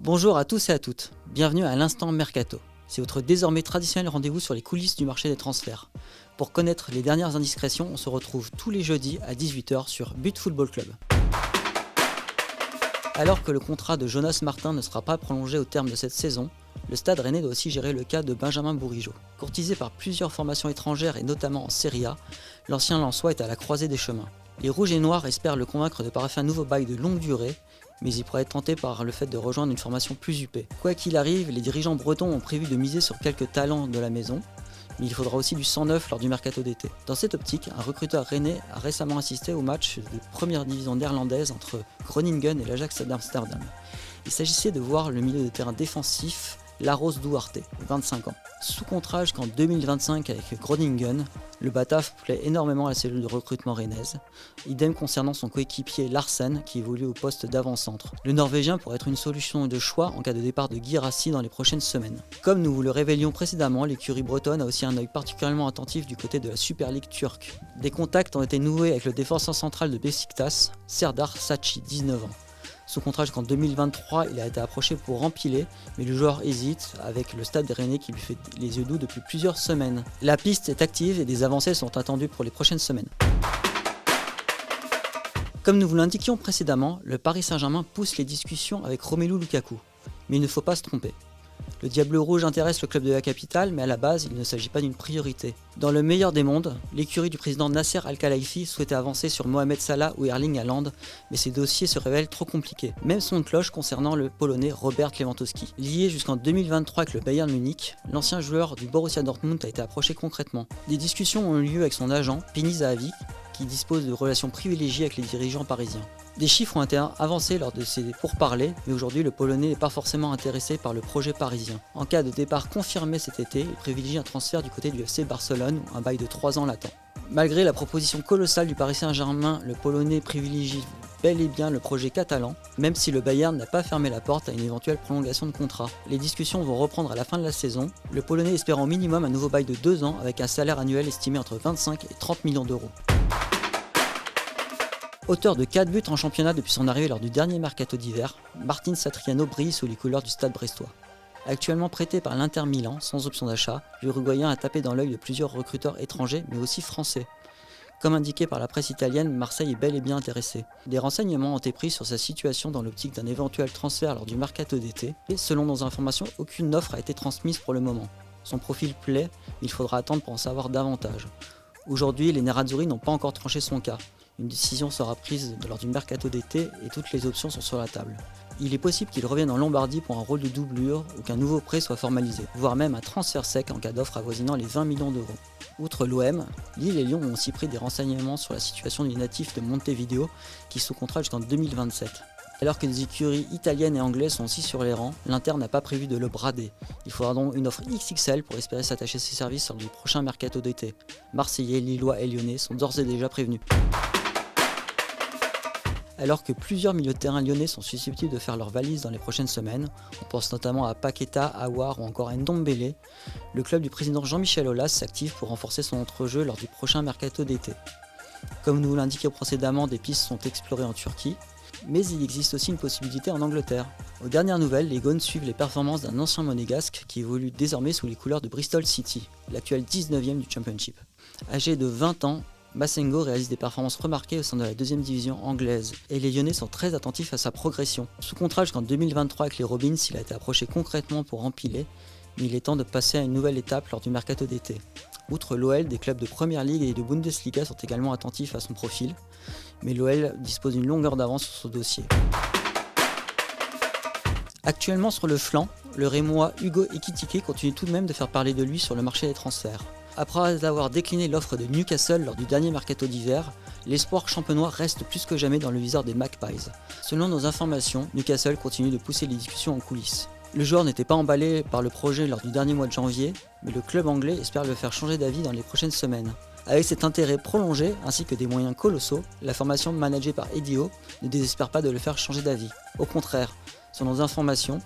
Bonjour à tous et à toutes, bienvenue à l'Instant Mercato. C'est votre désormais traditionnel rendez-vous sur les coulisses du marché des transferts. Pour connaître les dernières indiscrétions, on se retrouve tous les jeudis à 18h sur But Football Club. Alors que le contrat de Jonas Martin ne sera pas prolongé au terme de cette saison, le Stade Rennais doit aussi gérer le cas de Benjamin Bourigeaud. Courtisé par plusieurs formations étrangères et notamment en Serie A, l'ancien Lensois est à la croisée des chemins. Les Rouges et Noirs espèrent le convaincre de paraffer un nouveau bail de longue durée, mais il pourrait être tenté par le fait de rejoindre une formation plus huppée. Quoi qu'il arrive, les dirigeants bretons ont prévu de miser sur quelques talents de la maison, mais il faudra aussi du sang neuf lors du mercato d'été. Dans cette optique, un recruteur rennais a récemment assisté au match de première division néerlandaise entre Groningen et l'Ajax d'Amsterdam. Il s'agissait de voir le milieu de terrain défensif Laros Duarte, 25 ans. Sous contrat jusqu'en 2025 avec Groningen, le Bataf plaît énormément à la cellule de recrutement rennaise. Idem concernant son coéquipier Larsen qui évolue au poste d'avant-centre. Le Norvégien pourrait être une solution de choix en cas de départ de Guirassy dans les prochaines semaines. Comme nous vous le révélions précédemment, l'écurie bretonne a aussi un œil particulièrement attentif du côté de la Super League turque. Des contacts ont été noués avec le défenseur central de Beşiktaş, Serdar Saçı, 19 ans. Sous contrat jusqu'en 2023, il a été approché pour empiler, mais le joueur hésite avec le Stade Rennais qui lui fait les yeux doux depuis plusieurs semaines. La piste est active et des avancées sont attendues pour les prochaines semaines. Comme nous vous l'indiquions précédemment, le Paris Saint-Germain pousse les discussions avec Romelu Lukaku. Mais il ne faut pas se tromper. Le Diable Rouge intéresse le club de la capitale, mais à la base, il ne s'agit pas d'une priorité. Dans le meilleur des mondes, l'écurie du président Nasser Al-Khelaifi souhaitait avancer sur Mohamed Salah ou Erling Haaland, mais ces dossiers se révèlent trop compliqués. Même son de cloche concernant le Polonais Robert Lewandowski. Lié jusqu'en 2023 avec le Bayern Munich, l'ancien joueur du Borussia Dortmund a été approché concrètement. Des discussions ont eu lieu avec son agent, Penny Zahavi, qui dispose de relations privilégiées avec les dirigeants parisiens. Des chiffres ont été avancés lors de ces pourparlers, mais aujourd'hui le Polonais n'est pas forcément intéressé par le projet parisien. En cas de départ confirmé cet été, il privilégie un transfert du côté du FC Barcelone, où un bail de 3 ans l'attend. Malgré la proposition colossale du Paris Saint-Germain, le Polonais privilégie bel et bien le projet catalan, même si le Bayern n'a pas fermé la porte à une éventuelle prolongation de contrat. Les discussions vont reprendre à la fin de la saison, le Polonais espérant au minimum un nouveau bail de 2 ans avec un salaire annuel estimé entre 25 et 30 millions d'euros. Auteur de 4 buts en championnat depuis son arrivée lors du dernier mercato d'hiver, Martin Satriano brille sous les couleurs du Stade brestois. Actuellement prêté par l'Inter Milan, sans option d'achat, l'Uruguayen a tapé dans l'œil de plusieurs recruteurs étrangers, mais aussi français. Comme indiqué par la presse italienne, Marseille est bel et bien intéressé. Des renseignements ont été pris sur sa situation dans l'optique d'un éventuel transfert lors du mercato d'été, et selon nos informations, aucune offre a été transmise pour le moment. Son profil plaît, mais il faudra attendre pour en savoir davantage. Aujourd'hui, les Nerazzurri n'ont pas encore tranché son cas. Une décision sera prise lors du mercato d'été et toutes les options sont sur la table. Il est possible qu'il revienne en Lombardie pour un rôle de doublure ou qu'un nouveau prêt soit formalisé, voire même un transfert sec en cas d'offre avoisinant les 20 millions d'euros. Outre l'OM, Lille et Lyon ont aussi pris des renseignements sur la situation du natif de Montevideo qui est sous contrat jusqu'en 2027. Alors que des écuries italiennes et anglaises sont aussi sur les rangs, l'Inter n'a pas prévu de le brader. Il faudra donc une offre XXL pour espérer s'attacher à ses services lors du prochain mercato d'été. Marseillais, Lillois et Lyonnais sont d'ores et déjà prévenus. Alors que plusieurs milieux de terrain lyonnais sont susceptibles de faire leur valise dans les prochaines semaines, on pense notamment à Paqueta, Aouar ou encore à Ndombele, le club du président Jean-Michel Aulas s'active pour renforcer son entrejeu lors du prochain mercato d'été. Comme nous l'indiquions précédemment, des pistes sont explorées en Turquie, mais il existe aussi une possibilité en Angleterre. Aux dernières nouvelles, les Gones suivent les performances d'un ancien monégasque qui évolue désormais sous les couleurs de Bristol City, l'actuel 19e du Championship. Âgé de 20 ans, Massengo réalise des performances remarquées au sein de la deuxième division anglaise, et les Lyonnais sont très attentifs à sa progression. Sous contrat jusqu'en 2023 avec les Robins, il a été approché concrètement pour empiler, mais il est temps de passer à une nouvelle étape lors du mercato d'été. Outre l'OL, des clubs de Première Ligue et de Bundesliga sont également attentifs à son profil, mais l'OL dispose d'une longueur d'avance sur ce dossier. Actuellement sur le flanc, le Rémois Hugo Ekitike continue tout de même de faire parler de lui sur le marché des transferts. Après avoir décliné l'offre de Newcastle lors du dernier mercato d'hiver, l'espoir champenois reste plus que jamais dans le viseur des Magpies. Selon nos informations, Newcastle continue de pousser les discussions en coulisses. Le joueur n'était pas emballé par le projet lors du dernier mois de janvier, mais le club anglais espère le faire changer d'avis dans les prochaines semaines. Avec cet intérêt prolongé, ainsi que des moyens colossaux, la formation managée par Eddie Howe ne désespère pas de le faire changer d'avis. Au contraire, selon nos informations,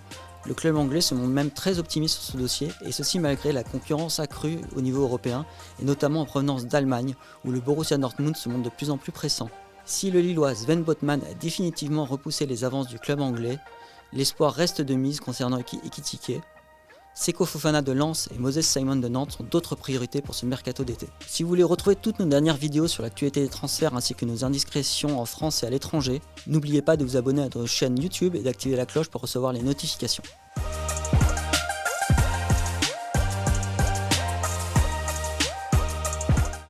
le club anglais se montre même très optimiste sur ce dossier, et ceci malgré la concurrence accrue au niveau européen, et notamment en provenance d'Allemagne, où le Borussia Dortmund se montre de plus en plus pressant. Si le Lillois Sven Botman a définitivement repoussé les avances du club anglais, L'espoir reste de mise concernant Ekitike. Seko Fofana de Lens et Moses Simon de Nantes sont d'autres priorités pour ce mercato d'été. Si vous voulez retrouver toutes nos dernières vidéos sur l'actualité des transferts ainsi que nos indiscrétions en France et à l'étranger, n'oubliez pas de vous abonner à notre chaîne YouTube et d'activer la cloche pour recevoir les notifications.